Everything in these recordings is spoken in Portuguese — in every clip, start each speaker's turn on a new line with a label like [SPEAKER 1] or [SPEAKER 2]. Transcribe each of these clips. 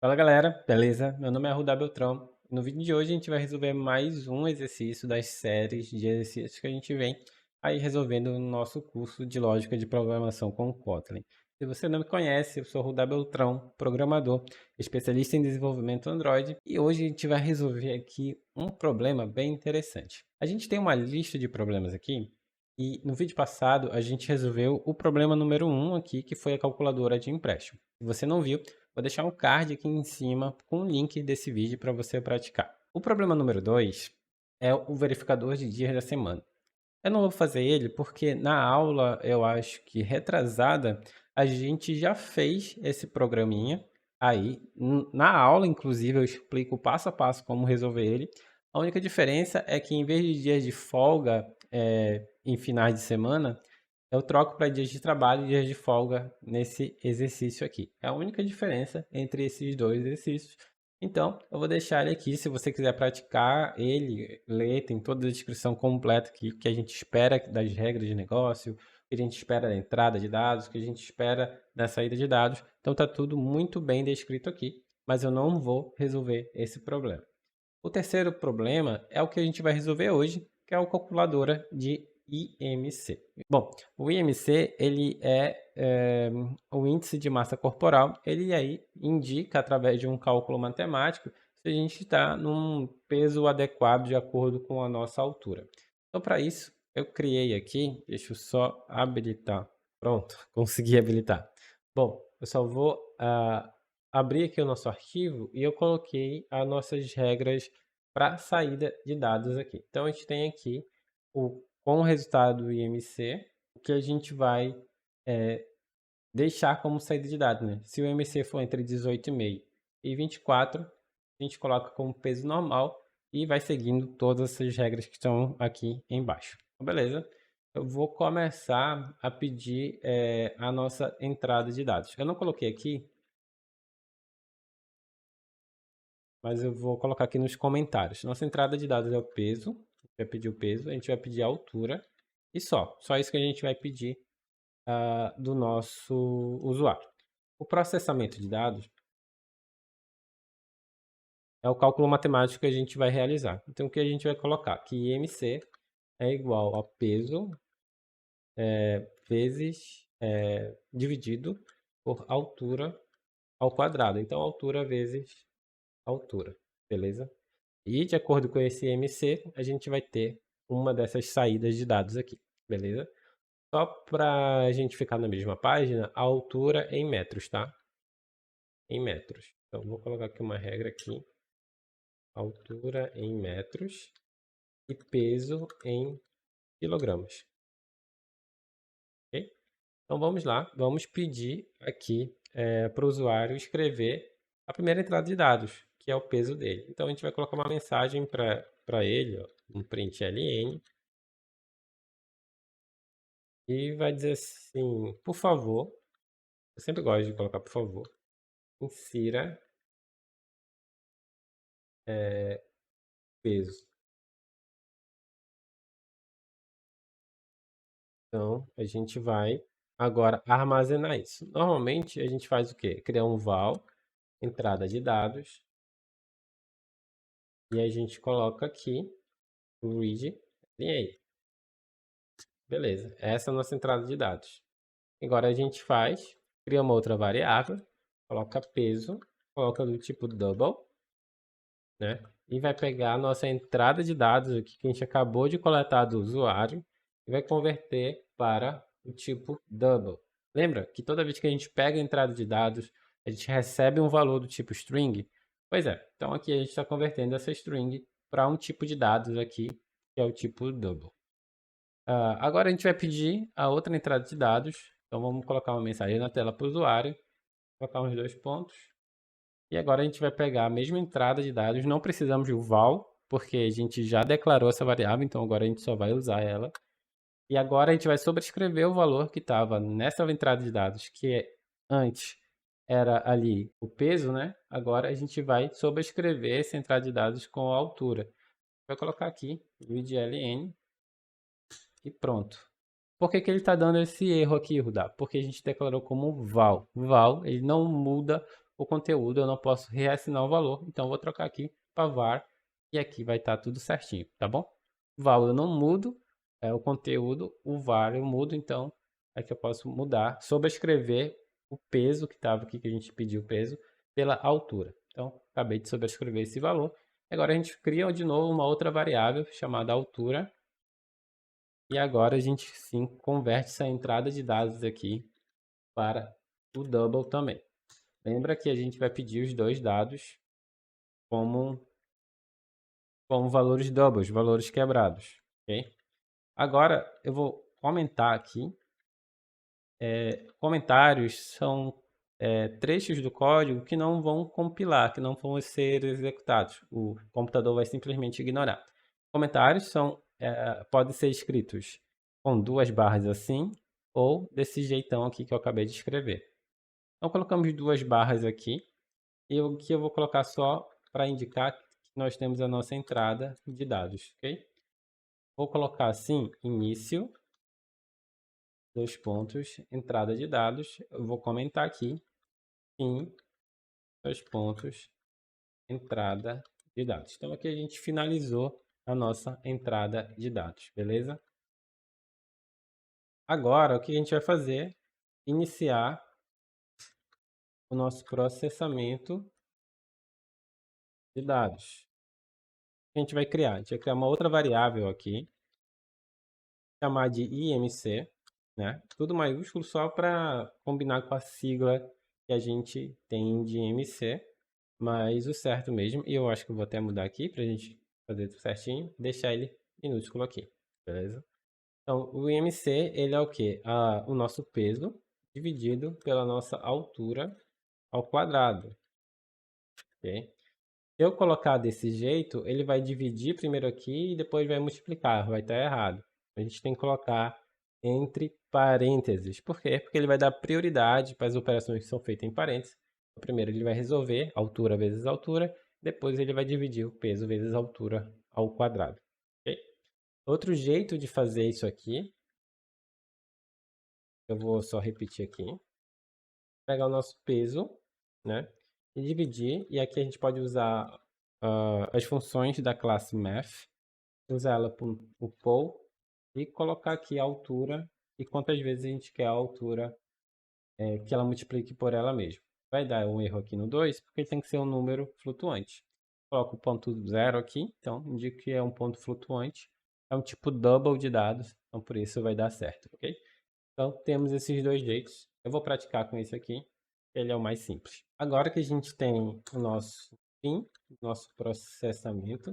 [SPEAKER 1] Fala galera, beleza? Meu nome é Rudá Beltrão. No vídeo de hoje a gente vai resolver mais um exercício das séries de exercícios que a gente vem aí resolvendo no nosso curso de Lógica de Programação com Kotlin. Se você não me conhece, eu sou Rudá Beltrão, programador, especialista em desenvolvimento Android, e hoje a gente vai resolver aqui um problema bem interessante. A gente tem uma lista de problemas aqui e no vídeo passado a gente resolveu o problema número 1 aqui, que foi a calculadora de empréstimo. Se você não viu, vou deixar um card aqui em cima com o link desse vídeo para você praticar. O problema número 2 é o verificador de dias da semana. Eu não vou fazer ele porque na aula, eu acho que retrasada, a gente já fez esse programinha aí. Na aula, inclusive, eu explico passo a passo como resolver ele. A única diferença é que em vez de dias de folga em finais de semana, eu troco para dias de trabalho e dias de folga nesse exercício aqui. É a única diferença entre esses dois exercícios. Então, eu vou deixar ele aqui, se você quiser praticar ele, ler, tem toda a descrição completa aqui, que a gente espera das regras de negócio, que a gente espera da entrada de dados, que a gente espera da saída de dados. Então, está tudo muito bem descrito aqui, mas eu não vou resolver esse problema. O terceiro problema é o que a gente vai resolver hoje, que é a calculadora de IMC. Bom, o IMC ele é o índice de massa corporal. Ele aí indica, através de um cálculo matemático, se a gente está num peso adequado de acordo com a nossa altura. Então, para isso, eu criei aqui, deixa eu só habilitar. Pronto, consegui habilitar. Bom, eu só vou abrir aqui o nosso arquivo e eu coloquei as nossas regras para saída de dados aqui. Então, a gente tem aqui com o resultado do IMC, o que a gente vai deixar como saída de dados. Né? Se o IMC for entre 18,5 e 24, a gente coloca como peso normal e vai seguindo todas essas regras que estão aqui embaixo. Beleza? Eu vou começar a pedir a nossa entrada de dados. Eu não coloquei aqui, mas eu vou colocar aqui nos comentários. Nossa entrada de dados é o peso, a gente vai pedir o peso, a gente vai pedir a altura e só isso que a gente vai pedir do nosso usuário. O processamento de dados é o cálculo matemático que a gente vai realizar. Então, o que a gente vai colocar? Que IMC é igual a peso vezes dividido por altura ao quadrado. Então, altura vezes altura, beleza? E de acordo com esse IMC, a gente vai ter uma dessas saídas de dados aqui, beleza? Só para a gente ficar na mesma página, a altura em metros, tá? Em metros. Então, vou colocar aqui uma regra aqui. Altura em metros e peso em quilogramas. Ok? Então, vamos lá. Vamos pedir aqui para o usuário escrever a primeira entrada de dados, que é o peso dele. Então, a gente vai colocar uma mensagem para ele, ó, um print ln, e vai dizer assim, por favor, eu sempre gosto de colocar por favor, insira peso. Então, a gente vai agora armazenar isso. Normalmente, a gente faz o quê? Criar um val, entrada de dados, e a gente coloca aqui o read ln. Beleza, essa é a nossa entrada de dados. Agora a gente cria uma outra variável, coloca peso, coloca do tipo double, né? E vai pegar a nossa entrada de dados aqui que a gente acabou de coletar do usuário e vai converter para o tipo double. Lembra que toda vez que a gente pega a entrada de dados, a gente recebe um valor do tipo string? Pois é, então aqui a gente está convertendo essa string para um tipo de dados aqui, que é o tipo double. Agora a gente vai pedir a outra entrada de dados. Então vamos colocar uma mensagem na tela para o usuário, colocar uns dois pontos. E agora a gente vai pegar a mesma entrada de dados, não precisamos do val, porque a gente já declarou essa variável, então agora a gente só vai usar ela. E agora a gente vai sobrescrever o valor que estava nessa entrada de dados, que antes era ali o peso, né? Agora a gente vai sobrescrever essa entrada de dados com a altura. Vai colocar aqui, readln, e pronto. Por que, que ele está dando esse erro aqui, Rudá? Porque a gente declarou como val. Val, ele não muda o conteúdo eu não posso reassinar o valor, então eu vou trocar aqui para var e aqui vai estar tudo certinho, tá bom? Val eu não mudo, o conteúdo, o var eu mudo, então aqui eu posso mudar, sobrescrever o peso que estava aqui, que a gente pediu o peso, pela altura. Então, acabei de sobrescrever esse valor. Agora a gente cria de novo uma outra variável chamada altura. E agora a gente sim converte essa entrada de dados aqui para o double também. Lembra que a gente vai pedir os dois dados como valores doubles, valores quebrados. Okay? Agora eu vou comentar aqui. Comentários são trechos do código que não vão compilar, que não vão ser executados. O computador vai simplesmente ignorar. Comentários podem ser escritos com 2 barras assim, ou desse jeitão aqui que eu acabei de escrever. Então colocamos 2 barras aqui, e aqui eu vou colocar só para indicar que nós temos a nossa entrada de dados, ok? Vou colocar assim, início, 2 pontos, entrada de dados. Eu vou comentar aqui, fim, 2 pontos, entrada de dados. Então aqui a gente finalizou a nossa entrada de dados, beleza? Agora o que a gente vai fazer? Iniciar o nosso processamento de dados. O que a gente vai criar? A gente vai criar uma outra variável aqui, chamar de IMC, né? Tudo maiúsculo só para combinar com a sigla que a gente tem de IMC, mas o certo mesmo, e eu acho que eu vou até mudar aqui para a gente fazer tudo certinho, deixar ele minúsculo aqui, beleza? Então, o IMC, ele é o quê? O nosso peso dividido pela nossa altura ao quadrado, ok? Se eu colocar desse jeito, ele vai dividir primeiro aqui e depois vai multiplicar, vai estar errado. A gente tem que colocar entre parênteses. Por quê? Porque ele vai dar prioridade para as operações que são feitas em parênteses. Primeiro ele vai resolver altura vezes altura, depois ele vai dividir o peso vezes altura ao quadrado. Okay? Outro jeito de fazer isso aqui, eu vou só repetir aqui. Pegar o nosso peso, né? E dividir, e aqui a gente pode usar as funções da classe math, usar ela por o poll e colocar aqui a altura e quantas vezes a gente quer a altura que ela multiplique por ela mesma. Vai dar um erro aqui no 2, porque tem que ser um número flutuante. Coloco o ponto 0 aqui, então indico que é um ponto flutuante. É um tipo double de dados, então por isso vai dar certo, ok? Então temos esses dois jeitos. Eu vou praticar com esse aqui, ele é o mais simples. Agora que a gente tem o nosso fim, nosso processamento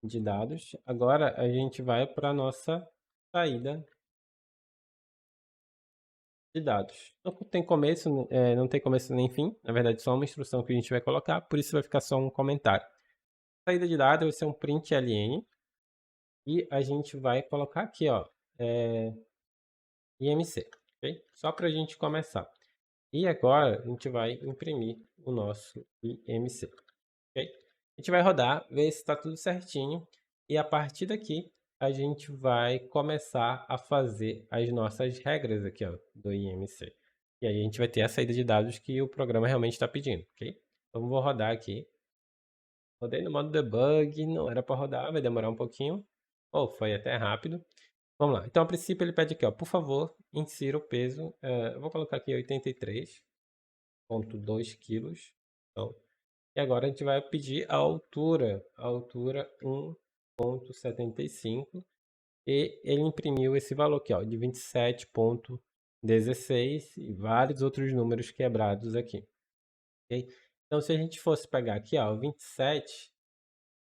[SPEAKER 1] de dados, agora a gente vai para a nossa saída de dados. Não tem começo, não tem começo nem fim, na verdade só uma instrução que a gente vai colocar, por isso vai ficar só um comentário. Saída de dados vai ser um print ln e a gente vai colocar aqui, ó, IMC, ok? Só para a gente começar. E agora a gente vai imprimir o nosso IMC, ok? A gente vai rodar, ver se está tudo certinho e a partir daqui a gente vai começar a fazer as nossas regras aqui, ó, do IMC. E aí a gente vai ter a saída de dados que o programa realmente está pedindo, ok? Então vou rodar aqui. Rodei no modo debug, não era para rodar, vai demorar um pouquinho. Ou foi até rápido. Vamos lá. Então, a princípio, ele pede aqui, ó, por favor, insira o peso. Eu vou colocar aqui 83,2 quilos. Então, e agora a gente vai pedir a altura 1,75. E ele imprimiu esse valor aqui, ó, de 27,16 e vários outros números quebrados aqui. Okay? Então, se a gente fosse pegar aqui, ó, o 27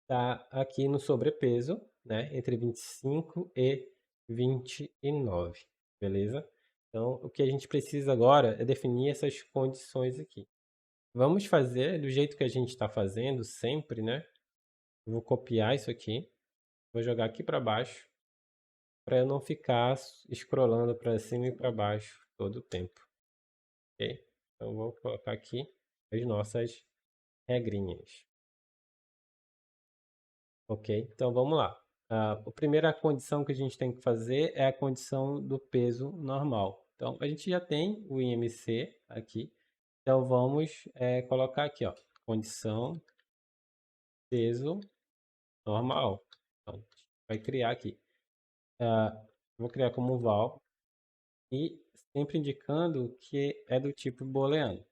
[SPEAKER 1] está aqui no sobrepeso, né, entre 25 e 29, beleza? Então, o que a gente precisa agora é definir essas condições aqui. Vamos fazer do jeito que a gente está fazendo sempre, né? Eu vou copiar isso aqui, vou jogar aqui para baixo, para eu não ficar scrollando para cima e para baixo todo o tempo, ok? Então, vou colocar aqui as nossas regrinhas. Ok, então vamos lá. A primeira condição que a gente tem que fazer é a condição do peso normal. Então, a gente já tem o IMC aqui. Então, vamos colocar aqui, ó, condição peso normal. Então, a gente vai criar aqui. Vou criar como val e sempre indicando que é do tipo booleano.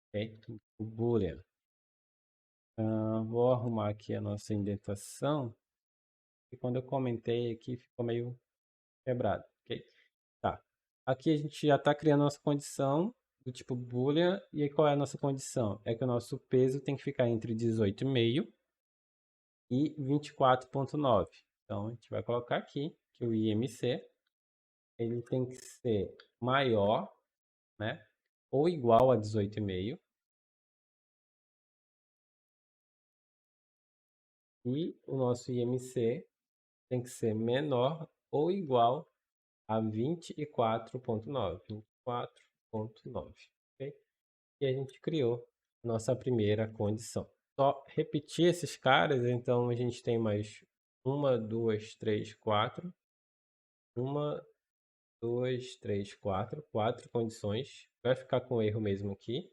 [SPEAKER 1] Ok? O boolean. Vou arrumar aqui a nossa indentação. E quando eu comentei aqui, ficou meio quebrado. Ok? Tá. Aqui a gente já está criando a nossa condição do tipo boolean. E aí, qual é a nossa condição? É que o nosso peso tem que ficar entre 18,5 e 24,9. Então, a gente vai colocar aqui que o IMC ele tem que ser maior, né, ou igual a 18,5 e o nosso IMC tem que ser menor ou igual a 24,9. 24,9, ok? E a gente criou nossa primeira condição. Só repetir esses caras, então a gente tem mais uma, duas, três, quatro. Uma, duas, três, quatro. Quatro condições. Vai ficar com erro mesmo aqui.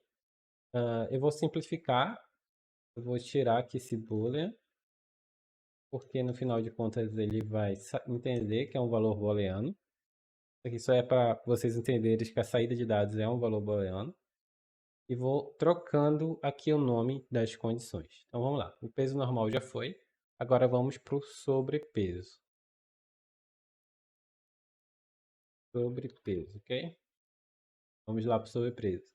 [SPEAKER 1] Eu vou simplificar. Eu vou tirar aqui esse boolean, porque no final de contas ele vai entender que é um valor booleano. Isso aqui só é para vocês entenderem que a saída de dados é um valor booleano. E vou trocando aqui o nome das condições. Então vamos lá, o peso normal já foi, agora vamos para o sobrepeso. Sobrepeso, ok? Vamos lá para o sobrepeso.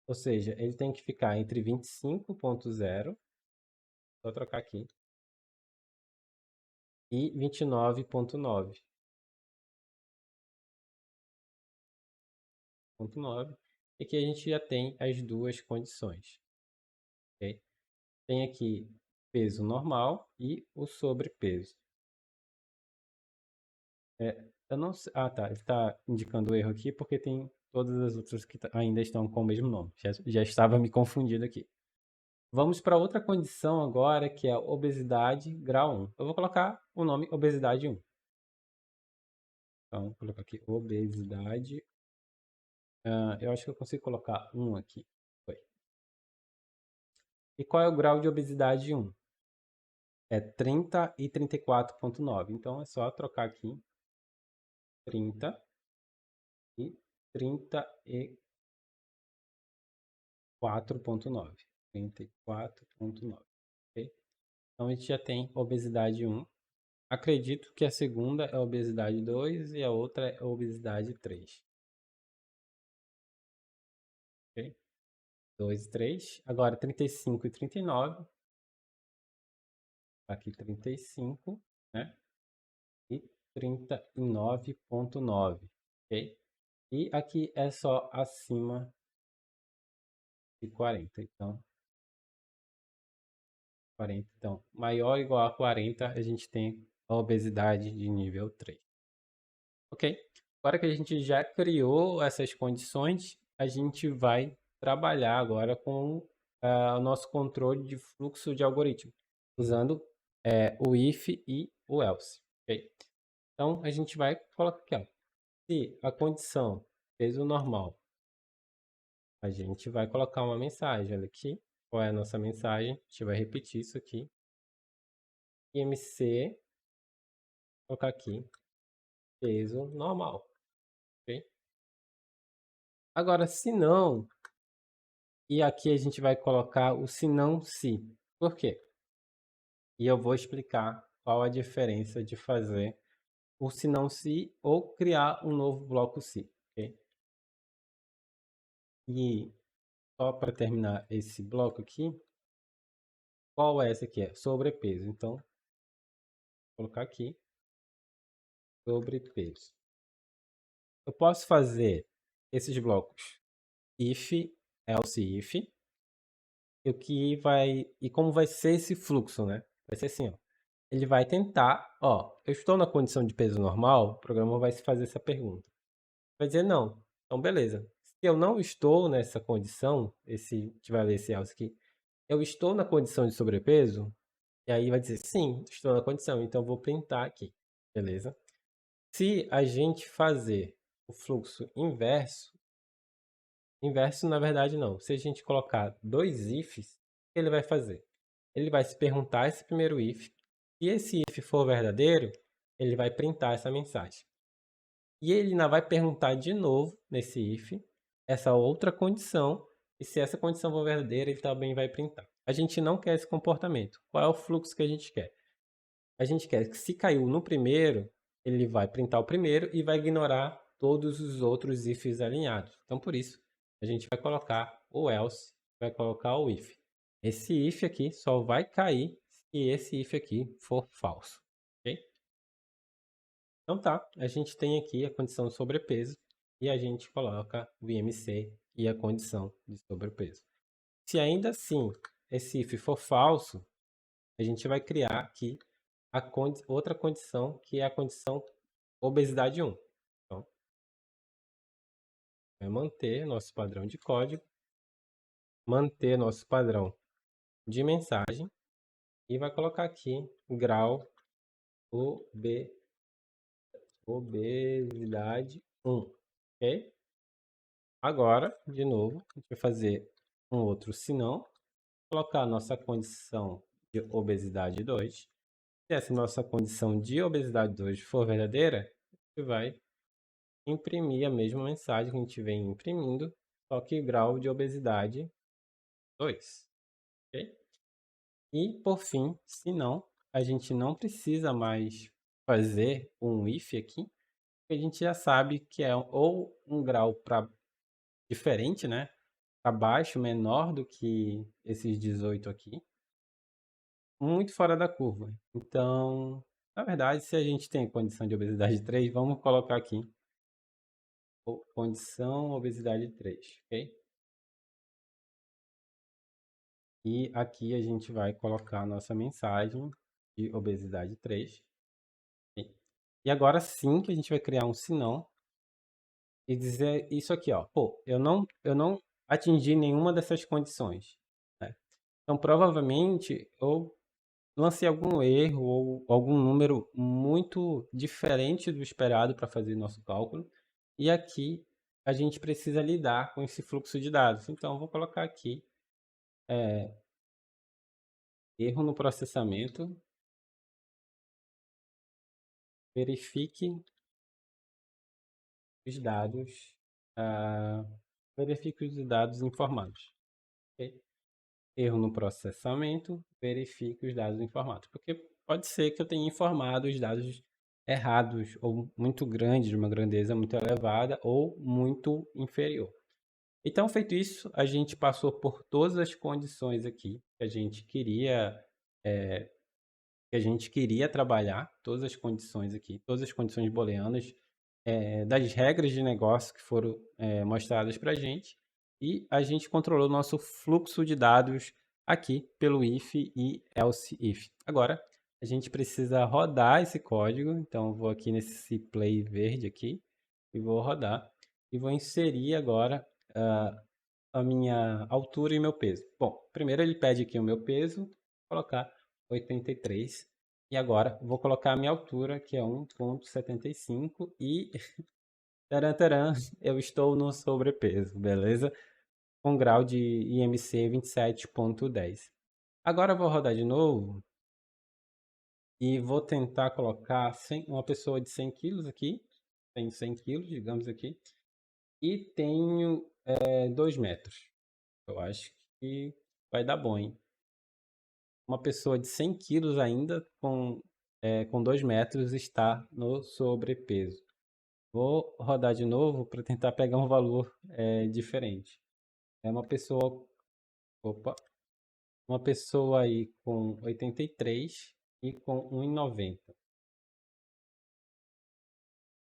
[SPEAKER 1] Ou seja, ele tem que ficar entre 25,0, vou trocar aqui, e 29,9. 9. E aqui a gente já tem as duas condições. Okay? Tem aqui peso normal e o sobrepeso. Eu não sei. Ah, tá. Ele está indicando o erro aqui porque tem todas as outras que ainda estão com o mesmo nome. Já estava me confundindo aqui. Vamos para outra condição agora, que é a obesidade grau 1. Eu vou colocar o nome obesidade 1. Então, vou colocar aqui obesidade. Eu acho que eu consigo colocar 1 aqui. Foi. E qual é o grau de obesidade 1? É 30 e 34,9. Então, é só trocar aqui 30 e 34,9. 34,9. Ok? Então, a gente já tem obesidade 1. Acredito que a segunda é obesidade 2 e a outra é obesidade 3. Ok? 2 e 3. Agora, 35 e 39. Aqui, 35, né? E 39,9. Ok? E aqui é só acima de 40. Então, 40. Então, maior ou igual a 40, a gente tem a obesidade de nível 3. Ok? Agora que a gente já criou essas condições, a gente vai trabalhar agora com o nosso controle de fluxo de algoritmo, usando o if e o else. Ok? Então, a gente vai colocar aqui, ó, se a condição peso normal, a gente vai colocar uma mensagem. Olha aqui, qual é a nossa mensagem? A gente vai repetir isso aqui. IMC, colocar aqui, peso normal. Ok? Agora, se não, e aqui a gente vai colocar o se não se. Por quê? E eu vou explicar qual a diferença de fazer o se não se ou criar um novo bloco se. Ok? E só para terminar esse bloco aqui, qual é esse aqui? É sobrepeso. Então, vou colocar aqui sobrepeso. Eu posso fazer esses blocos if, else if, e como vai ser esse fluxo, né? Vai ser assim, ó. Ele vai tentar, ó, eu estou na condição de peso normal, o programa vai se fazer essa pergunta. Vai dizer não. Então, beleza. Se eu não estou nessa condição, a gente vai ler esse else aqui, eu estou na condição de sobrepeso, e aí vai dizer sim, estou na condição, então eu vou printar aqui, beleza? Se a gente fazer o fluxo inverso, Inverso, na verdade, não. Se a gente colocar dois ifs, o que ele vai fazer? Ele vai se perguntar esse primeiro if, e esse if for verdadeiro, ele vai printar essa mensagem. E ele ainda vai perguntar de novo, nesse if, essa outra condição, e se essa condição for verdadeira, ele também vai printar. A gente não quer esse comportamento. Qual é o fluxo que a gente quer? A gente quer que se caiu no primeiro, ele vai printar o primeiro e vai ignorar todos os outros ifs alinhados. Então, por isso, a gente vai colocar o else, vai colocar o if. Esse if aqui só vai cair se esse if aqui for falso. Ok? Então tá, a gente tem aqui a condição de sobrepeso e a gente coloca o IMC e a condição de sobrepeso. Se ainda assim esse if for falso, a gente vai criar aqui outra condição, que é a condição obesidade 1. Então, vai manter nosso padrão de código, manter nosso padrão de mensagem e vai colocar aqui grau obesidade 1, ok? Agora, de novo, a gente vai fazer um outro senão, colocar a nossa condição de obesidade 2. Se essa nossa condição de obesidade 2 for verdadeira, a gente vai imprimir a mesma mensagem que a gente vem imprimindo, só que grau de obesidade 2. Ok? E, por fim, se não, a gente não precisa mais fazer um if aqui, porque a gente já sabe que é ou um grau para diferente, né? Para baixo, menor do que esses 18 aqui, muito fora da curva. Então, na verdade, se a gente tem condição de obesidade 3, vamos colocar aqui condição obesidade 3, ok? E aqui a gente vai colocar a nossa mensagem de obesidade 3. Ok? E agora sim que a gente vai criar um senão e dizer isso aqui, ó. Pô, eu não atingi nenhuma dessas condições, né? Então, provavelmente, eu lancei algum erro ou algum número muito diferente do esperado para fazer nosso cálculo. E aqui a gente precisa lidar com esse fluxo de dados. Então, eu vou colocar aqui erro no processamento, verifique os dados, ah, verifique os dados informados. Ok? Erro no processamento, verifique os dados informados. Porque pode ser que eu tenha informado os dados errados, ou muito grandes, de uma grandeza muito elevada, ou muito inferior. Então, feito isso, a gente passou por todas as condições aqui que a gente queria trabalhar, todas as condições aqui, todas as condições booleanas, das regras de negócio que foram mostradas para a gente, e a gente controlou nosso fluxo de dados aqui pelo if e else if. Agora, a gente precisa rodar esse código, então eu vou aqui nesse play verde aqui, e vou rodar, e vou inserir agora a minha altura e meu peso. Bom, primeiro ele pede aqui o meu peso, vou colocar 83. E agora vou colocar a minha altura, que é 1,75 e taran, taran, eu estou no sobrepeso, beleza? Com grau de IMC 27,10. Agora eu vou rodar de novo e vou tentar colocar uma pessoa de 100 quilos aqui. Tenho 100 quilos, digamos aqui. E tenho 2 metros. Eu acho que vai dar bom, hein? Uma pessoa de 100 quilos ainda com 2 metros está no sobrepeso. Vou rodar de novo para tentar pegar um valor diferente. É uma pessoa, opa, uma pessoa aí com 83 e com 1,90.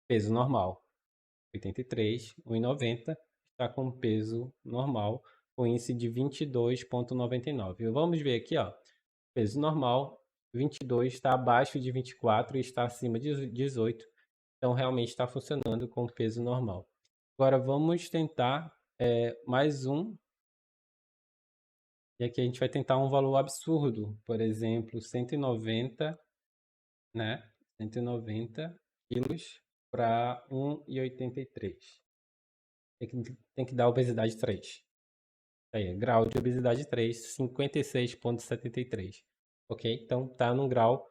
[SPEAKER 1] Peso normal. 83, 1,90 está com peso normal, com índice de 22,99. Vamos ver aqui, ó. Peso normal, 22 está abaixo de 24 e está acima de 18. Então, realmente está funcionando com peso normal. Agora, vamos tentar mais um. E aqui a gente vai tentar um valor absurdo. Por exemplo, 190, né? 190 quilos para 1,83. Tem que dar obesidade 3. Aí, grau de obesidade 3, 56,73. Ok? Então tá no grau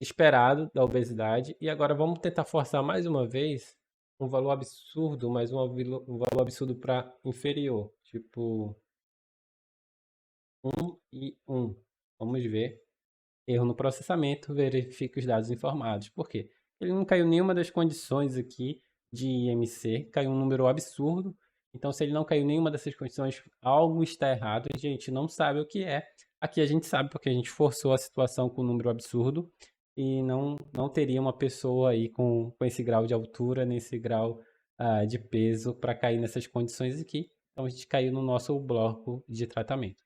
[SPEAKER 1] esperado da obesidade. E agora vamos tentar forçar mais uma vez um valor absurdo, mas um valor absurdo para inferior. Tipo 1 e 1. Vamos ver. Erro no processamento, verifique os dados informados. Por quê? Ele não caiu nenhuma das condições aqui de IMC, caiu um número absurdo. Então, se ele não caiu nenhuma dessas condições, algo está errado. A gente não sabe o que é. Aqui a gente sabe porque a gente forçou a situação com um número absurdo e não teria uma pessoa aí com esse grau de altura, nesse grau de peso para cair nessas condições aqui. Então, a gente caiu no nosso bloco de tratamento.